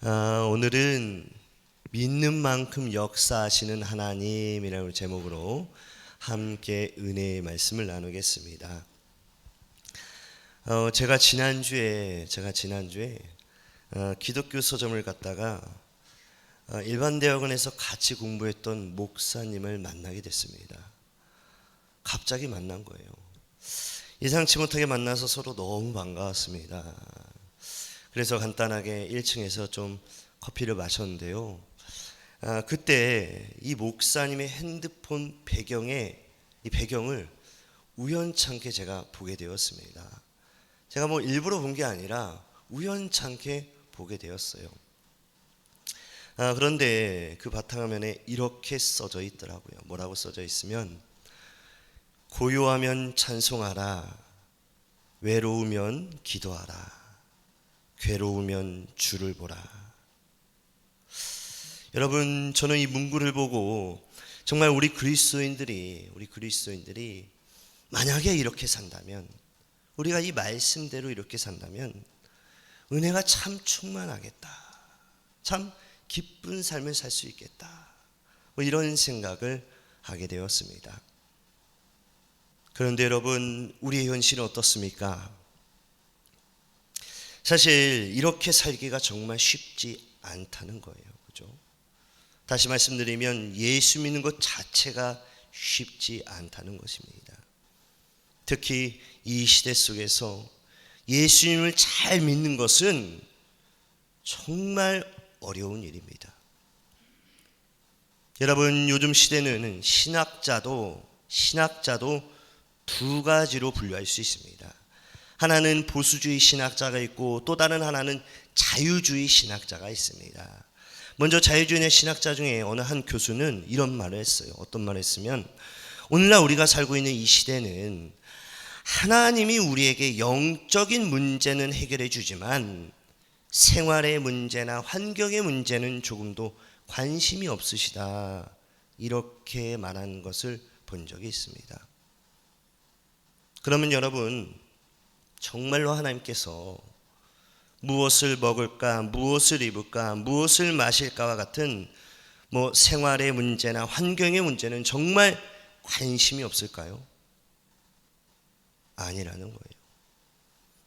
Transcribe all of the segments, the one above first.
오늘은 믿는 만큼 역사하시는 하나님이라는 제목으로 함께 은혜의 말씀을 나누겠습니다. 제가 지난주에 기독교 서점을 갔다가 일반 대학원에서 같이 공부했던 목사님을 만나게 됐습니다. 갑자기 만난 거예요. 예상치 못하게 만나서 서로 너무 반가웠습니다. 그래서 간단하게 1층에서 좀 커피를 마셨는데요. 그때 이 목사님의 핸드폰 이 배경을 우연찮게 제가 보게 되었습니다. 제가 일부러 본 게 아니라 우연찮게 보게 되었어요. 그런데 그 바탕화면에 이렇게 써져 있더라고요. 뭐라고 써져 있으면, 고요하면 찬송하라, 외로우면 기도하라, 괴로우면 주를 보라. 여러분, 저는 이 문구를 보고 정말 우리 그리스도인들이 만약에 이렇게 산다면, 우리가 이 말씀대로 이렇게 산다면 은혜가 참 충만하겠다, 참 기쁜 삶을 살 수 있겠다, 이런 생각을 하게 되었습니다. 그런데 여러분, 우리의 현실은 어떻습니까? 사실 이렇게 살기가 정말 쉽지 않다는 거예요. 그죠? 다시 말씀드리면 예수 믿는 것 자체가 쉽지 않다는 것입니다. 특히 이 시대 속에서 예수님을 잘 믿는 것은 정말 어려운 일입니다. 여러분, 요즘 시대는 신학자도 두 가지로 분류할 수 있습니다. 하나는 보수주의 신학자가 있고 또 다른 하나는 자유주의 신학자가 있습니다. 먼저 자유주의 신학자 중에 어느 한 교수는 이런 말을 했어요. 어떤 말을 했으면, 오늘날 우리가 살고 있는 이 시대는 하나님이 우리에게 영적인 문제는 해결해 주지만 생활의 문제나 환경의 문제는 조금도 관심이 없으시다, 이렇게 말한 것을 본 적이 있습니다. 그러면 여러분, 정말로 하나님께서 무엇을 먹을까, 무엇을 입을까, 무엇을 마실까와 같은 생활의 문제나 환경의 문제는 정말 관심이 없을까요? 아니라는 거예요.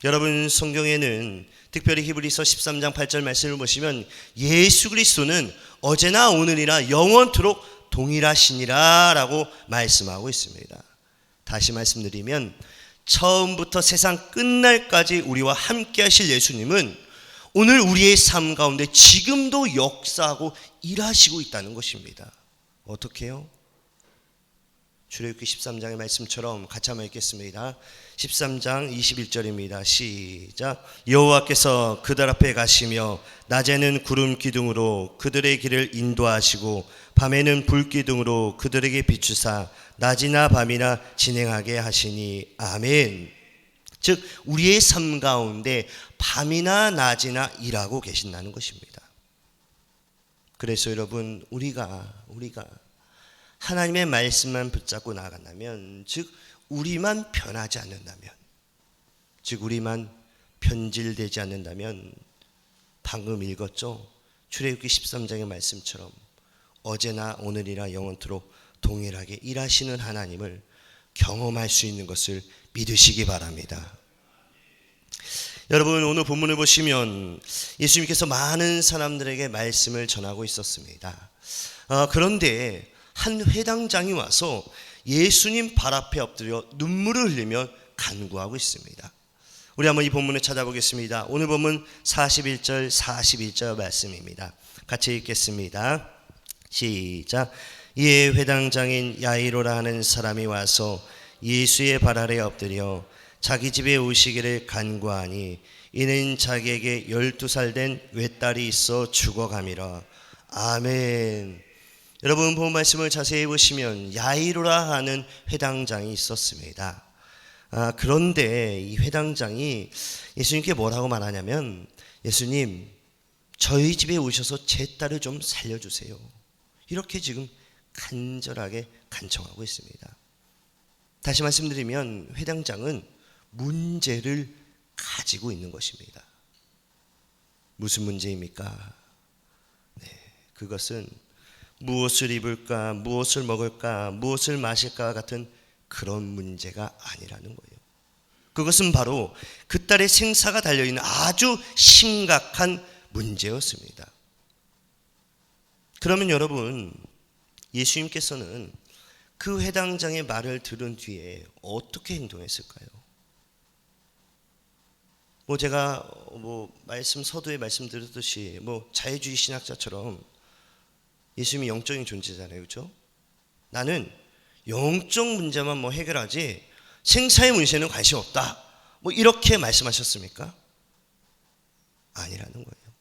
여러분, 성경에는 특별히 히브리서 13장 8절 말씀을 보시면 예수 그리스도는 어제나 오늘이나 영원토록 동일하시니라 라고 말씀하고 있습니다. 다시 말씀드리면, 처음부터 세상 끝날까지 우리와 함께 하실 예수님은 오늘 우리의 삶 가운데 지금도 역사하고 일하시고 있다는 것입니다. 어떻게 해요? 출애굽기 13장의 말씀처럼 같이 한번 읽겠습니다. 13장 21절입니다. 시작. 여호와께서 그들 앞에 가시며 낮에는 구름 기둥으로 그들의 길을 인도하시고 밤에는 불 기둥으로 그들에게 비추사 낮이나 밤이나 진행하게 하시니. 아멘. 즉 우리의 삶 가운데 밤이나 낮이나 일하고 계신다는 것입니다. 그래서 여러분, 우리가 하나님의 말씀만 붙잡고 나아간다면, 즉 우리만 변하지 않는다면, 즉 우리만 변질되지 않는다면, 방금 읽었죠? 출애굽기 13장의 말씀처럼 어제나 오늘이나 영원토록 동일하게 일하시는 하나님을 경험할 수 있는 것을 믿으시기 바랍니다. 여러분, 오늘 본문을 보시면 예수님께서 많은 사람들에게 말씀을 전하고 있었습니다. 그런데 한 회당장이 와서 예수님 발 앞에 엎드려 눈물을 흘리며 간구하고 있습니다. 우리 한번 이 본문을 찾아보겠습니다. 오늘 본문 41절 42절 말씀입니다. 같이 읽겠습니다. 시작. 이에 회당장인 야이로라 하는 사람이 와서 예수의 발 아래 엎드려 자기 집에 오시기를 간구하니, 이는 자기에게 12살 된 외딸이 있어 죽어감이라. 아멘. 여러분, 본 말씀을 자세히 보시면 야이로라 하는 회당장이 있었습니다. 그런데 이 회당장이 예수님께 뭐라고 말하냐면, 예수님, 저희 집에 오셔서 제 딸을 좀 살려주세요, 이렇게 지금 간절하게 간청하고 있습니다. 다시 말씀드리면 회당장은 문제를 가지고 있는 것입니다. 무슨 문제입니까? 그것은 무엇을 입을까, 무엇을 먹을까, 무엇을 마실까 같은 그런 문제가 아니라는 거예요. 그것은 바로 그 딸의 생사가 달려있는 아주 심각한 문제였습니다. 그러면 여러분, 예수님께서는 그 회당장의 말을 들은 뒤에 어떻게 행동했을까요? 제가 말씀 서두에 말씀드렸듯이 자유주의 신학자처럼 예수님이 영적인 존재잖아요, 그렇죠? 나는 영적 문제만 해결하지 생사의 문제는 관심 없다. 이렇게 말씀하셨습니까? 아니라는 거예요.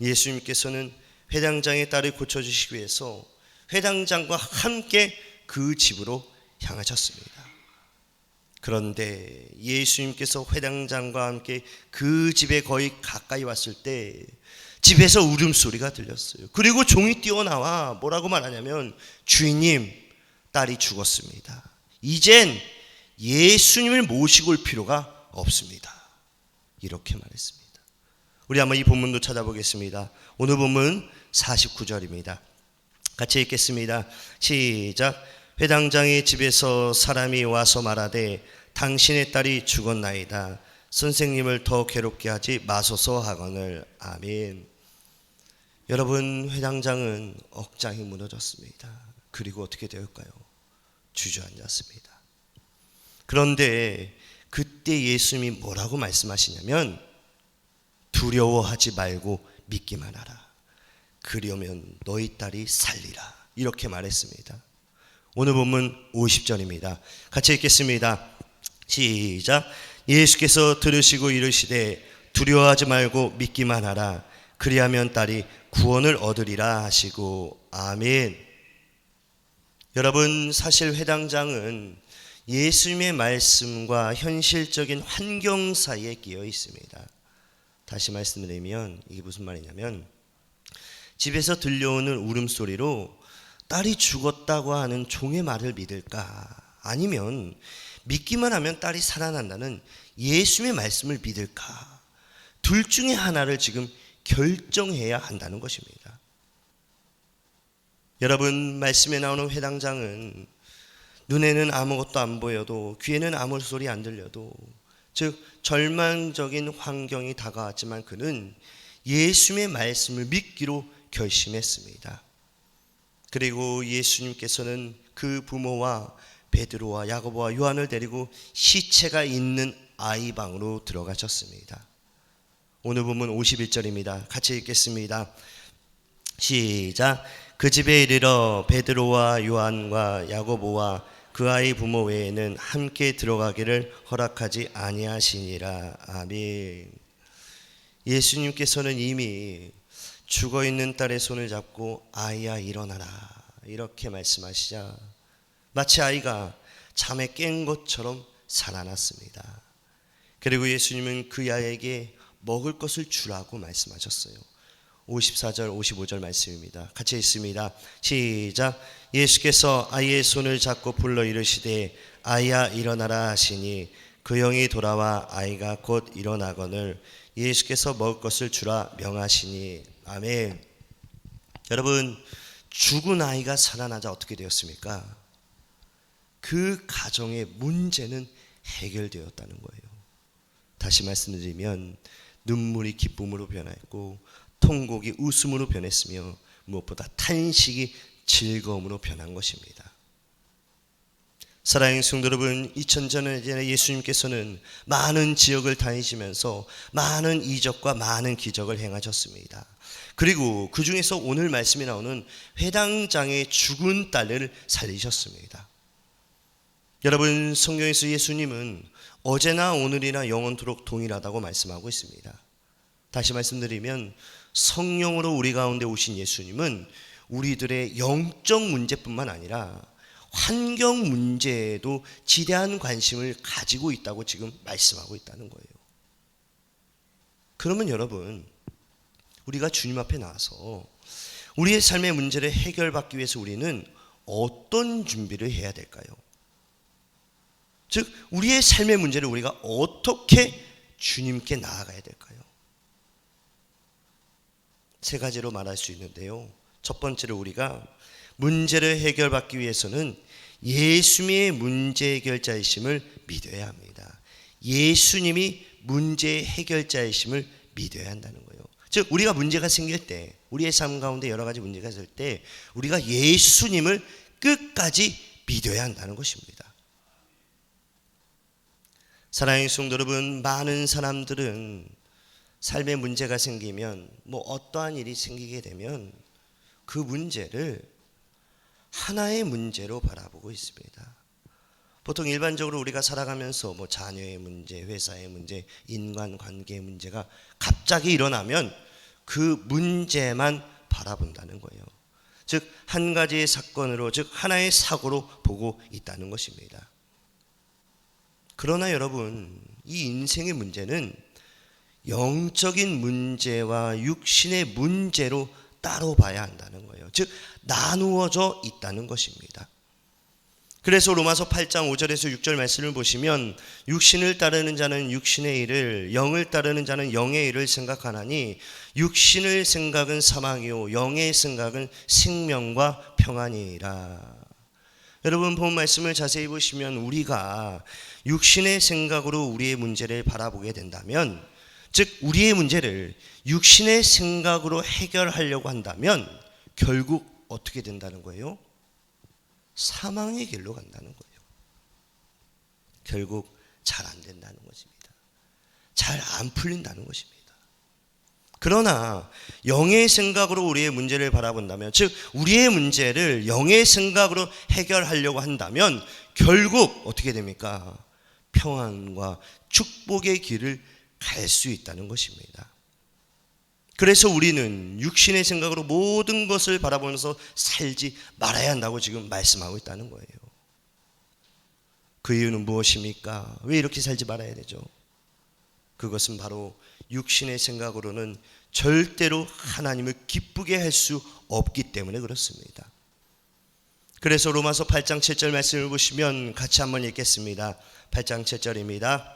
예수님께서는 회당장의 딸을 고쳐주시기 위해서 회당장과 함께 그 집으로 향하셨습니다. 그런데 예수님께서 회당장과 함께 그 집에 거의 가까이 왔을 때 집에서 울음소리가 들렸어요. 그리고 종이 뛰어나와 뭐라고 말하냐면, 주인님, 딸이 죽었습니다. 이젠 예수님을 모시고 올 필요가 없습니다. 이렇게 말했습니다. 우리 한번 이 본문도 찾아보겠습니다. 오늘 본문 49절입니다. 같이 읽겠습니다. 시작. 회당장의 집에서 사람이 와서 말하되 당신의 딸이 죽었나이다. 선생님을 더 괴롭게 하지 마소서 하거늘. 아멘. 여러분, 회당장은 억장이 무너졌습니다. 그리고 어떻게 되었을까요? 주저앉았습니다. 그런데 그때 예수님이 뭐라고 말씀하시냐면, 두려워하지 말고 믿기만 하라. 그러면 너희 딸이 살리라. 이렇게 말했습니다. 오늘 본문 50절입니다. 같이 읽겠습니다. 시작. 예수께서 들으시고 이르시되 두려워하지 말고 믿기만 하라. 그리하면 딸이 구원을 얻으리라 하시고. 아멘. 여러분, 사실 회당장은 예수님의 말씀과 현실적인 환경 사이에 끼어 있습니다. 다시 말씀드리면 이게 무슨 말이냐면, 집에서 들려오는 울음소리로 딸이 죽었다고 하는 종의 말을 믿을까, 아니면 믿기만 하면 딸이 살아난다는 예수님의 말씀을 믿을까, 둘 중에 하나를 지금 결정해야 한다는 것입니다. 여러분, 말씀에 나오는 회당장은 눈에는 아무것도 안 보여도, 귀에는 아무 소리 안 들려도, 즉 절망적인 환경이 다가왔지만 그는 예수님의 말씀을 믿기로 결심했습니다. 그리고 예수님께서는 그 부모와 베드로와 야고보와 요한을 데리고 시체가 있는 아이 방으로 들어가셨습니다. 오늘 본문 51절입니다. 같이 읽겠습니다. 시작. 그 집에 이르러 베드로와 요한과 야고보와 그 아이 부모 외에는 함께 들어가기를 허락하지 아니하시니라. 아멘. 예수님께서는 이미 죽어있는 딸의 손을 잡고 아이야 일어나라 이렇게 말씀하시자 마치 아이가 잠에 깬 것처럼 살아났습니다. 그리고 예수님은 그 아이에게 먹을 것을 주라고 말씀하셨어요. 54절 55절 말씀입니다. 같이 읽습니다. 시작. 예수께서 아이의 손을 잡고 불러 이르시되 아이야 일어나라 하시니 그 영이 돌아와 아이가 곧 일어나거늘 예수께서 먹을 것을 주라 명하시니. 아멘. 여러분, 죽은 아이가 살아나자 어떻게 되었습니까? 그 가정의 문제는 해결되었다는 거예요. 다시 말씀드리면 눈물이 기쁨으로 변했고 통곡이 웃음으로 변했으며 무엇보다 탄식이 즐거움으로 변한 것입니다. 사랑하는 성도 여러분, 2000년 전에 예수님께서는 많은 지역을 다니시면서 많은 이적과 많은 기적을 행하셨습니다. 그리고 그 중에서 오늘 말씀이 나오는 회당장의 죽은 딸을 살리셨습니다. 여러분, 성경에서 예수님은 어제나 오늘이나 영원토록 동일하다고 말씀하고 있습니다. 다시 말씀드리면 성령으로 우리 가운데 오신 예수님은 우리들의 영적 문제뿐만 아니라 환경 문제에도 지대한 관심을 가지고 있다고 지금 말씀하고 있다는 거예요. 그러면 여러분, 우리가 주님 앞에 나와서 우리의 삶의 문제를 해결받기 위해서 우리는 어떤 준비를 해야 될까요? 즉 우리의 삶의 문제를 우리가 어떻게 주님께 나아가야 될까요? 세 가지로 말할 수 있는데요. 첫 번째로 우리가 문제를 해결받기 위해서는 예수님의 문제 해결자이심을 믿어야 합니다. 예수님이 문제 해결자이심을 믿어야 한다는 거예요. 즉 우리가 문제가 생길 때, 우리의 삶 가운데 여러 가지 문제가 있을 때 우리가 예수님을 끝까지 믿어야 한다는 것입니다. 사랑하는 성도 여러분, 많은 사람들은 삶에 문제가 생기면, 어떠한 일이 생기게 되면 그 문제를 하나의 문제로 바라보고 있습니다. 보통 일반적으로 우리가 살아가면서 자녀의 문제, 회사의 문제, 인간관계의 문제가 갑자기 일어나면 그 문제만 바라본다는 거예요. 즉 한 가지의 사건으로, 즉 하나의 사고로 보고 있다는 것입니다. 그러나 여러분, 이 인생의 문제는 영적인 문제와 육신의 문제로 따로 봐야 한다는 거예요. 즉 나누어져 있다는 것입니다. 그래서 로마서 8장 5절에서 6절 말씀을 보시면 육신을 따르는 자는 육신의 일을, 영을 따르는 자는 영의 일을 생각하나니 육신의 생각은 사망이요 영의 생각은 생명과 평안이라. 여러분 본 말씀을 자세히 보시면 우리가 육신의 생각으로 우리의 문제를 바라보게 된다면, 즉 우리의 문제를 육신의 생각으로 해결하려고 한다면 결국 어떻게 된다는 거예요? 사망의 길로 간다는 거예요. 결국 잘 안 된다는 것입니다. 잘 안 풀린다는 것입니다. 그러나 영의 생각으로 우리의 문제를 바라본다면, 즉 우리의 문제를 영의 생각으로 해결하려고 한다면 결국 어떻게 됩니까? 평안과 축복의 길을 갈 수 있다는 것입니다. 그래서 우리는 육신의 생각으로 모든 것을 바라보면서 살지 말아야 한다고 지금 말씀하고 있다는 거예요. 그 이유는 무엇입니까? 왜 이렇게 살지 말아야 되죠? 그것은 바로 육신의 생각으로는 절대로 하나님을 기쁘게 할 수 없기 때문에 그렇습니다. 그래서 로마서 8장 7절 말씀을 보시면 같이 한번 읽겠습니다. 8장 7절입니다.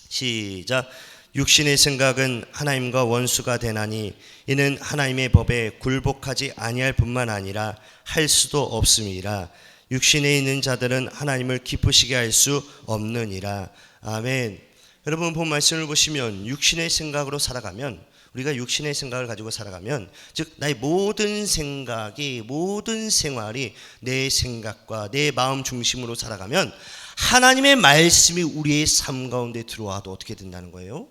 시작. 육신의 생각은 하나님과 원수가 되나니 이는 하나님의 법에 굴복하지 아니할 뿐만 아니라 할 수도 없음이라. 육신에 있는 자들은 하나님을 기쁘시게 할 수 없느니라. 아멘. 여러분 본 말씀을 보시면 육신의 생각으로 살아가면, 우리가 육신의 생각을 가지고 살아가면, 즉 나의 모든 생각이, 모든 생활이 내 생각과 내 마음 중심으로 살아가면 하나님의 말씀이 우리의 삶 가운데 들어와도 어떻게 된다는 거예요?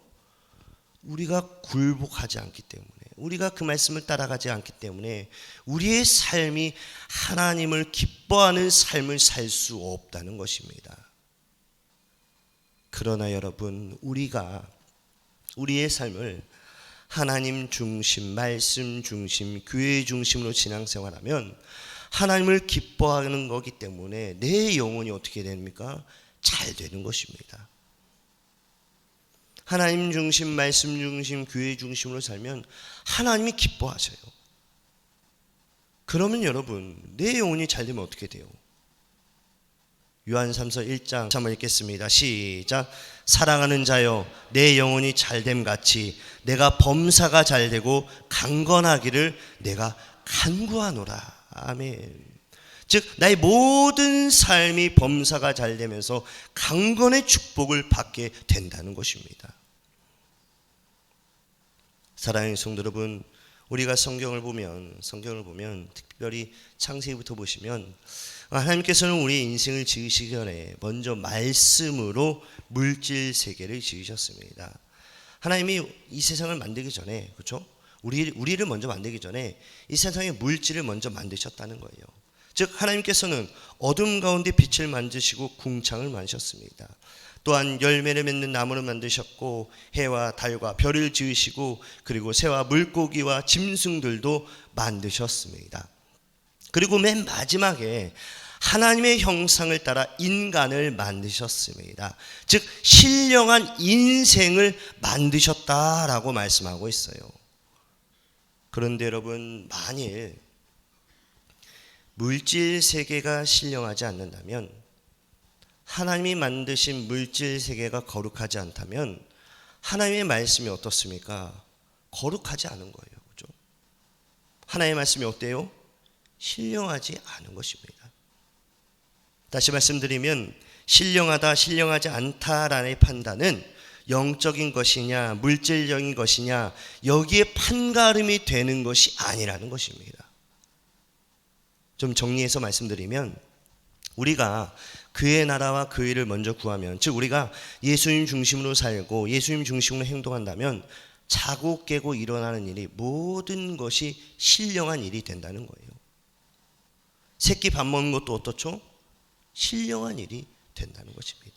우리가 굴복하지 않기 때문에, 우리가 그 말씀을 따라가지 않기 때문에 우리의 삶이 하나님을 기뻐하는 삶을 살 수 없다는 것입니다. 그러나 여러분, 우리가 우리의 삶을 하나님 중심, 말씀 중심, 교회 중심으로 신앙생활하면 하나님을 기뻐하는 거기 때문에 내 영혼이 어떻게 됩니까? 잘 되는 것입니다. 하나님 중심, 말씀 중심, 교회 중심으로 살면 하나님이 기뻐하셔요. 그러면 여러분, 내 영혼이 잘 되면 어떻게 돼요? 요한삼서 1장 한번 읽겠습니다. 시작. 사랑하는 자여, 내 영혼이 잘됨 같이 내가 범사가 잘되고 강건하기를 내가 간구하노라. 아멘. 즉 나의 모든 삶이 범사가 잘되면서 강건의 축복을 받게 된다는 것입니다. 사랑하는 성도 여러분, 우리가 성경을 보면 특별히 창세기부터 보시면 하나님께서는 우리의 인생을 지으시기 전에 먼저 말씀으로 물질 세계를 지으셨습니다. 하나님이 이 세상을 만들기 전에, 그렇죠? 우리를 먼저 만들기 전에 이 세상의 물질을 먼저 만드셨다는 거예요. 즉 하나님께서는 어둠 가운데 빛을 만드시고 궁창을 만드셨습니다. 또한 열매를 맺는 나무를 만드셨고 해와 달과 별을 지으시고 그리고 새와 물고기와 짐승들도 만드셨습니다. 그리고 맨 마지막에 하나님의 형상을 따라 인간을 만드셨습니다. 즉 신령한 인생을 만드셨다라고 말씀하고 있어요. 그런데 여러분, 만일 물질 세계가 신령하지 않는다면, 하나님이 만드신 물질 세계가 거룩하지 않다면 하나님의 말씀이 어떻습니까? 거룩하지 않은 거예요. 그렇죠? 하나님의 말씀이 어때요? 신령하지 않은 것입니다. 다시 말씀드리면 신령하다, 신령하지 않다라는 판단은 영적인 것이냐 물질적인 것이냐 여기에 판가름이 되는 것이 아니라는 것입니다. 좀 정리해서 말씀드리면 우리가 그의 나라와 그 일을 먼저 구하면, 즉 우리가 예수님 중심으로 살고 예수님 중심으로 행동한다면 자고 깨고 일어나는 일이 모든 것이 신령한 일이 된다는 거예요. 새끼 밥 먹는 것도 어떻죠? 신령한 일이 된다는 것입니다.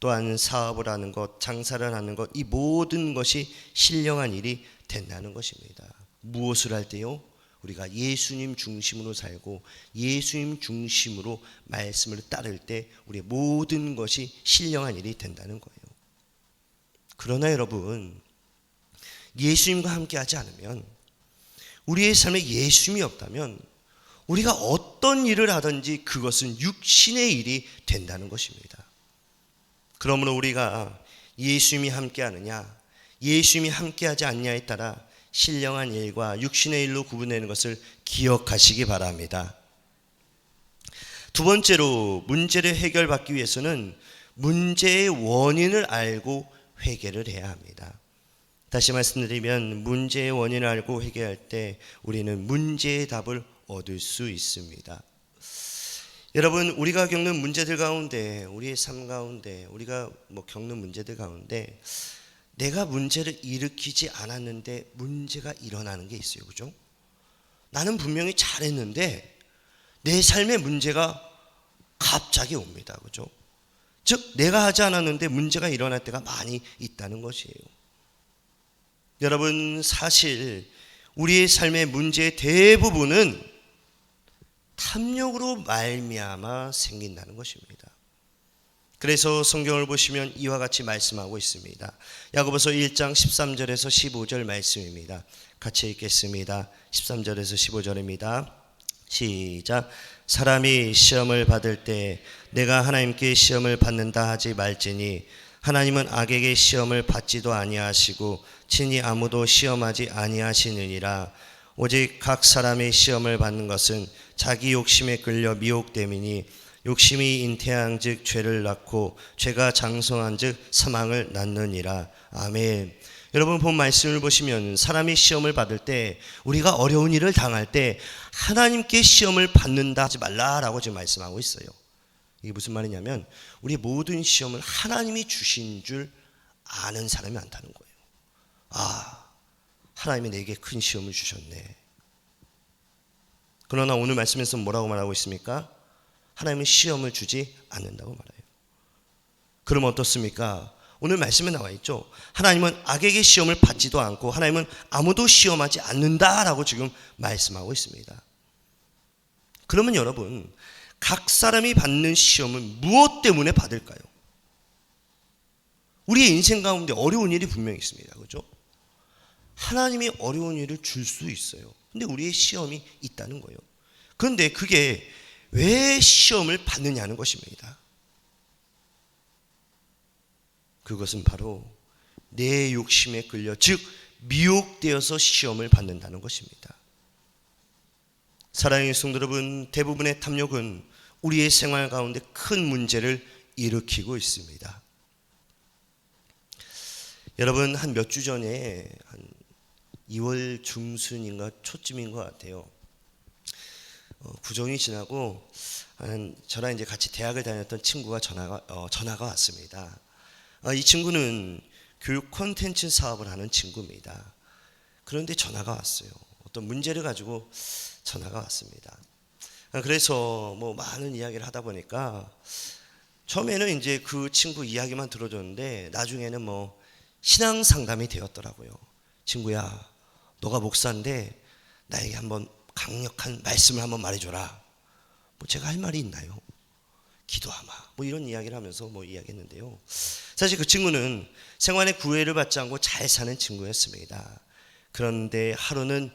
또한 사업을 하는 것, 장사를 하는 것, 이 모든 것이 신령한 일이 된다는 것입니다. 무엇을 할 때요? 우리가 예수님 중심으로 살고 예수님 중심으로 말씀을 따를 때 우리의 모든 것이 신령한 일이 된다는 거예요. 그러나 여러분, 예수님과 함께하지 않으면, 우리의 삶에 예수님이 없다면 우리가 어떤 일을 하든지 그것은 육신의 일이 된다는 것입니다. 그러므로 우리가 예수님이 함께하느냐 예수님이 함께하지 않냐에 따라 신령한 일과 육신의 일로 구분되는 것을 기억하시기 바랍니다. 두 번째로 문제를 해결받기 위해서는 문제의 원인을 알고 회개를 해야 합니다. 다시 말씀드리면 문제의 원인을 알고 회개할 때 우리는 문제의 답을 얻을 수 있습니다. 여러분, 우리가 겪는 문제들 가운데, 우리의 삶 가운데, 우리가 겪는 문제들 가운데 내가 문제를 일으키지 않았는데 문제가 일어나는 게 있어요. 그죠? 나는 분명히 잘했는데 내 삶에 문제가 갑자기 옵니다. 그죠? 즉 내가 하지 않았는데 문제가 일어날 때가 많이 있다는 것이에요. 여러분, 사실 우리의 삶의 문제의 대부분은 탐욕으로 말미암아 생긴다는 것입니다. 그래서 성경을 보시면 이와 같이 말씀하고 있습니다. 야고보서 1장 13절에서 15절 말씀입니다. 같이 읽겠습니다. 13절에서 15절입니다. 시작. 사람이 시험을 받을 때 내가 하나님께 시험을 받는다 하지 말지니 하나님은 악에게 시험을 받지도 아니하시고 친히 아무도 시험하지 아니하시느니라. 오직 각 사람의 시험을 받는 것은 자기 욕심에 끌려 미혹됨이니 욕심이 잉태한즉 죄를 낳고 죄가 장성한즉 사망을 낳느니라. 아멘. 여러분, 본 말씀을 보시면 사람이 시험을 받을 때, 우리가 어려운 일을 당할 때 하나님께 시험을 받는다 하지 말라라고 지금 말씀하고 있어요. 이게 무슨 말이냐면 우리 모든 시험을 하나님이 주신 줄 아는 사람이 많다는 거예요. 아, 하나님이 내게 큰 시험을 주셨네. 그러나 오늘 말씀에서 뭐라고 말하고 있습니까? 하나님은 시험을 주지 않는다고 말해요. 그럼 어떻습니까? 오늘 말씀에 나와 있죠. 하나님은 악에게 시험을 받지도 않고 하나님은 아무도 시험하지 않는다라고 지금 말씀하고 있습니다. 그러면 여러분, 각 사람이 받는 시험은 무엇 때문에 받을까요? 우리의 인생 가운데 어려운 일이 분명히 있습니다. 그렇죠? 하나님이 어려운 일을 줄 수 있어요. 근데 우리의 시험이 있다는 거예요. 그런데 그게 왜 시험을 받느냐는 것입니다. 그것은 바로 내 욕심에 끌려, 즉 미혹되어서 시험을 받는다는 것입니다. 사랑하는 성도 여러분, 대부분의 탐욕은 우리의 생활 가운데 큰 문제를 일으키고 있습니다. 여러분, 한 몇 주 전에 한 2월 중순인가 초쯤인 것 같아요. 구정이 지나고 저랑 이제 같이 대학을 다녔던 친구가 전화가 왔습니다. 이 친구는 교육 콘텐츠 사업을 하는 친구입니다. 그런데 전화가 왔어요. 어떤 문제를 가지고 전화가 왔습니다. 그래서 많은 이야기를 하다 보니까 처음에는 이제 그 친구 이야기만 들어줬는데 나중에는 신앙 상담이 되었더라고요. 친구야, 너가 목사인데 나에게 한번 강력한 말씀을 한번 말해줘라. 제가 할 말이 있나요? 기도하마. 이런 이야기를 하면서 이야기했는데요. 사실 그 친구는 생활의 구애를 받지 않고 잘 사는 친구였습니다. 그런데 하루는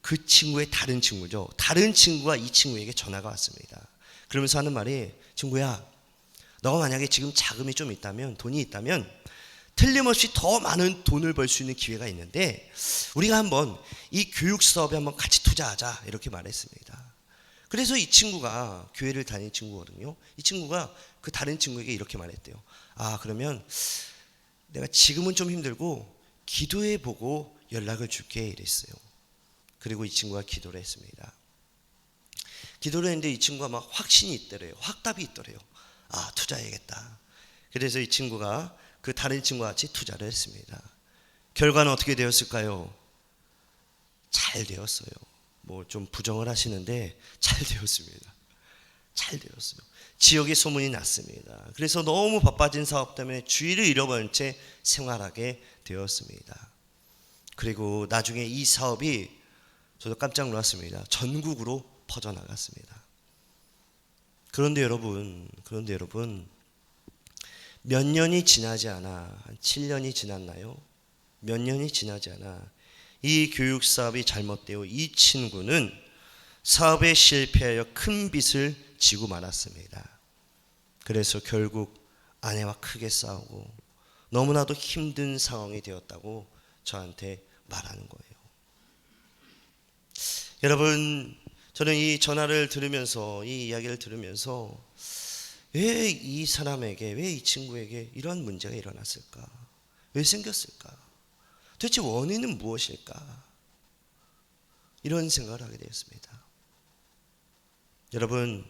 그 친구의 다른 친구죠. 다른 친구가 이 친구에게 전화가 왔습니다. 그러면서 하는 말이, 친구야, 너가 만약에 지금 자금이 좀 있다면, 돈이 있다면 틀림없이 더 많은 돈을 벌 수 있는 기회가 있는데 우리가 한번 이 교육 사업에 한번 같이 투자하자 이렇게 말했습니다. 그래서 이 친구가 교회를 다니는 친구거든요. 이 친구가 그 다른 친구에게 이렇게 말했대요. 그러면 내가 지금은 좀 힘들고 기도해 보고 연락을 줄게 이랬어요. 그리고 이 친구가 기도를 했습니다. 기도를 했는데 이 친구가 막 확신이 있더래요. 확답이 있더래요. 투자해야겠다. 그래서 이 친구가 그 다른 친구와 같이 투자를 했습니다. 결과는 어떻게 되었을까요? 잘 되었어요. 뭐 좀 부정을 하시는데 잘 되었습니다. 잘 되었어요. 지역에 소문이 났습니다. 그래서 너무 바빠진 사업 때문에 주의를 잃어버린 채 생활하게 되었습니다. 그리고 나중에 이 사업이 저도 깜짝 놀랐습니다. 전국으로 퍼져나갔습니다. 그런데 여러분 몇 년이 지나지 않아, 한 7년이 지났나요? 몇 년이 지나지 않아 이 교육 사업이 잘못되어 이 친구는 사업에 실패하여 큰 빚을 지고 말았습니다. 그래서 결국 아내와 크게 싸우고 너무나도 힘든 상황이 되었다고 저한테 말하는 거예요. 여러분, 저는 이 전화를 들으면서, 이 이야기를 들으면서 왜 이 사람에게, 왜 이 친구에게 이런 문제가 일어났을까? 왜 생겼을까? 도대체 원인은 무엇일까? 이런 생각을 하게 되었습니다. 여러분,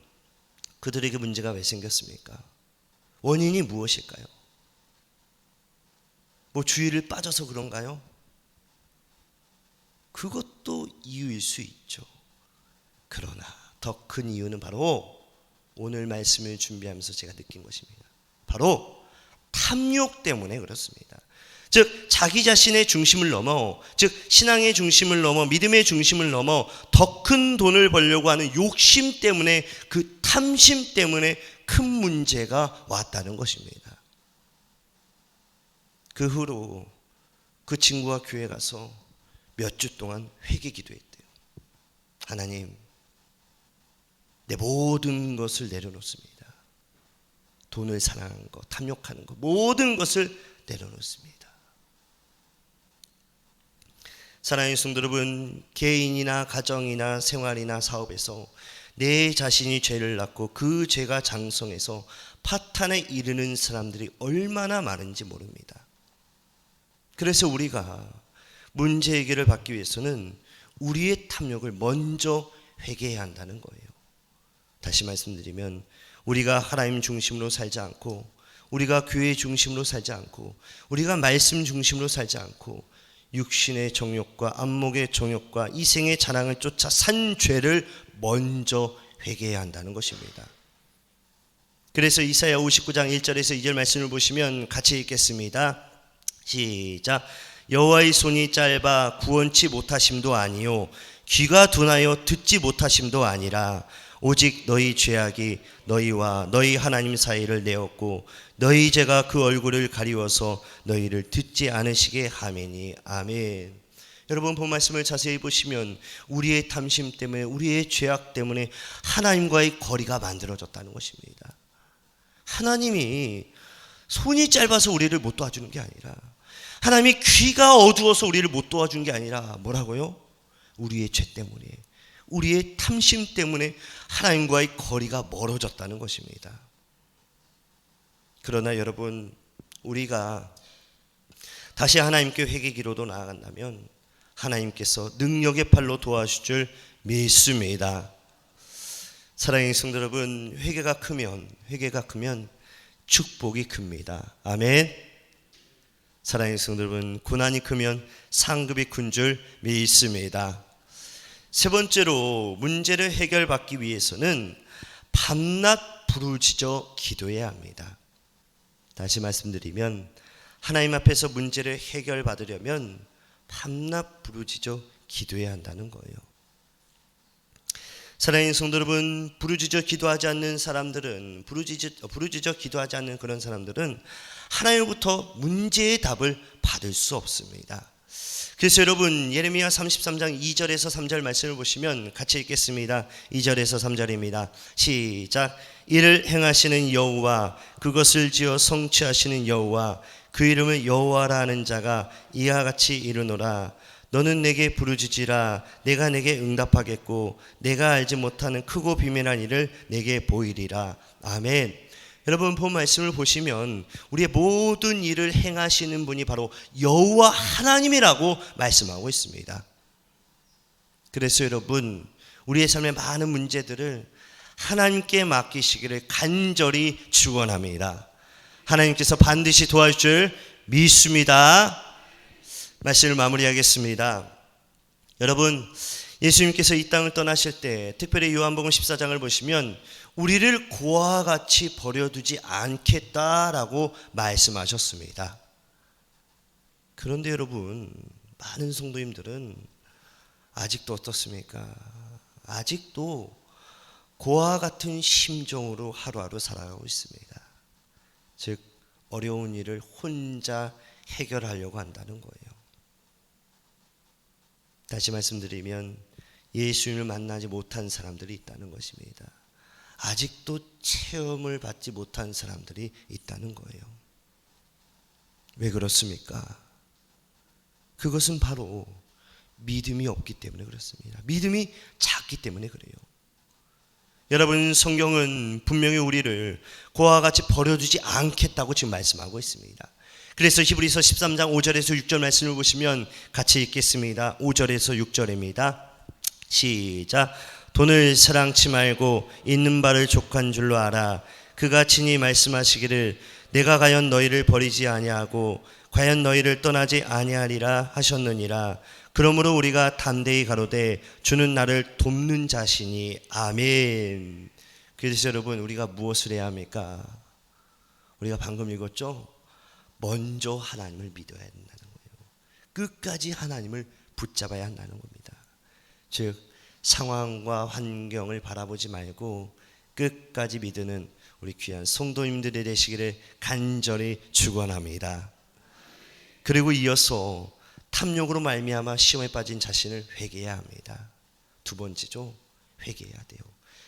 그들에게 문제가 왜 생겼습니까? 원인이 무엇일까요? 뭐 주의를 빠져서 그런가요? 그것도 이유일 수 있죠. 그러나 더 큰 이유는 바로 오늘 말씀을 준비하면서 제가 느낀 것입니다. 바로 탐욕 때문에 그렇습니다. 즉 자기 자신의 중심을 넘어, 즉 신앙의 중심을 넘어, 믿음의 중심을 넘어 더 큰 돈을 벌려고 하는 욕심 때문에, 그 탐심 때문에 큰 문제가 왔다는 것입니다. 그 후로 그 친구가 교회 가서 몇 주 동안 회개 기도했대요. 하나님, 내 모든 것을 내려놓습니다. 돈을 사랑하는 것, 탐욕하는 것, 모든 것을 내려놓습니다. 사랑하는 성도 여러분, 개인이나 가정이나 생활이나 사업에서 내 자신이 죄를 낳고 그 죄가 장성해서 파탄에 이르는 사람들이 얼마나 많은지 모릅니다. 그래서 우리가 문제 해결을 받기 위해서는 우리의 탐욕을 먼저 회개해야 한다는 거예요. 다시 말씀드리면 우리가 하나님 중심으로 살지 않고, 우리가 교회 중심으로 살지 않고, 우리가 말씀 중심으로 살지 않고 육신의 정욕과 안목의 정욕과 이생의 자랑을 쫓아 산 죄를 먼저 회개해야 한다는 것입니다. 그래서 이사야 59장 1절에서 2절 말씀을 보시면 같이 읽겠습니다. 시작. 여호와의 손이 짧아 구원치 못하심도 아니요 귀가 둔하여 듣지 못하심도 아니라 오직 너희 죄악이 너희와 너희 하나님 사이를 내었고 너희 죄가 그 얼굴을 가리워서 너희를 듣지 않으시게 하매니. 아멘. 여러분, 본 말씀을 자세히 보시면 우리의 탐심 때문에, 우리의 죄악 때문에 하나님과의 거리가 만들어졌다는 것입니다. 하나님이 손이 짧아서 우리를 못 도와주는 게 아니라, 하나님이 귀가 어두워서 우리를 못 도와준 게 아니라 뭐라고요? 우리의 죄 때문에, 우리의 탐심 때문에 하나님과의 거리가 멀어졌다는 것입니다. 그러나 여러분, 우리가 다시 하나님께 회개 기도로 나아간다면 하나님께서 능력의 팔로 도와주실 줄 믿습니다. 사랑하는 성도 여러분, 회개가 크면 축복이 큽니다. 아멘. 사랑하는 성도 여러분, 고난이 크면 상급이 큰 줄 믿습니다. 세 번째로, 문제를 해결받기 위해서는 밤낮 부르짖어 기도해야 합니다. 다시 말씀드리면 하나님 앞에서 문제를 해결받으려면 밤낮 부르짖어 기도해야 한다는 거예요. 사랑하는 성도 여러분, 부르짖어 기도하지 않는 사람들은, 부르짖어 기도하지 않는 그런 사람들은 하나님으로부터 문제의 답을 받을 수 없습니다. 그래서 여러분 예레미야 33장 2절에서 3절 말씀을 보시면 같이 읽겠습니다. 2절에서 3절입니다. 시작. 이를 행하시는 여호와, 그것을 지어 성취하시는 여호와, 그 이름을 여호와라 하는 자가 이와 같이 이르노라. 너는 내게 부르짖으라. 내가 내게 응답하겠고 내가 알지 못하는 크고 비밀한 일을 내게 보이리라. 아멘. 여러분 본 말씀을 보시면 우리의 모든 일을 행하시는 분이 바로 여호와 하나님이라고 말씀하고 있습니다. 그래서 여러분 우리의 삶의 많은 문제들을 하나님께 맡기시기를 간절히 축원합니다. 하나님께서 반드시 도와줄 줄 믿습니다. 말씀을 마무리하겠습니다. 여러분 예수님께서 이 땅을 떠나실 때 특별히 요한복음 14장을 보시면 우리를 고아와 같이 버려두지 않겠다라고 말씀하셨습니다. 그런데 여러분 많은 성도님들은 아직도 어떻습니까? 아직도 고아와 같은 심정으로 하루하루 살아가고 있습니다. 즉 어려운 일을 혼자 해결하려고 한다는 거예요. 다시 말씀드리면 예수님을 만나지 못한 사람들이 있다는 것입니다. 아직도 체험을 받지 못한 사람들이 있다는 거예요. 왜 그렇습니까? 그것은 바로 믿음이 없기 때문에 그렇습니다. 믿음이 작기 때문에 그래요. 여러분 성경은 분명히 우리를 고아와 같이 버려두지 않겠다고 지금 말씀하고 있습니다. 그래서 히브리서 13장 5절에서 6절 말씀을 보시면 같이 읽겠습니다. 5절에서 6절입니다. 시작. 돈을 사랑치 말고 있는 바를 족한 줄로 알아. 그가 친히 말씀하시기를 내가 과연 너희를 버리지 아니하고 과연 너희를 떠나지 아니하리라 하셨느니라. 그러므로 우리가 담대히 가로되 주는 나를 돕는 자시니. 아멘. 그래서 여러분 우리가 무엇을 해야 합니까? 우리가 방금 읽었죠? 먼저 하나님을 믿어야 한다는 거예요. 끝까지 하나님을 붙잡아야 한다는 겁니다. 즉 상황과 환경을 바라보지 말고 끝까지 믿는 우리 귀한 성도님들이 되시기를 간절히 축원합니다. 그리고 이어서 탐욕으로 말미암아 시험에 빠진 자신을 회개해야 합니다. 두 번째죠. 회개해야 돼요.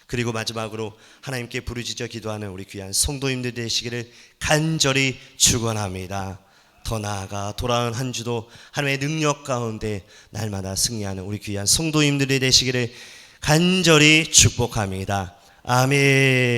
그리고 마지막으로 하나님께 부르짖어 기도하는 우리 귀한 성도님들 되시기를 간절히 축원합니다. 더 나아가 돌아온 한 주도 하나님의 능력 가운데 날마다 승리하는 우리 귀한 성도님들이 되시기를 간절히 축복합니다. 아멘.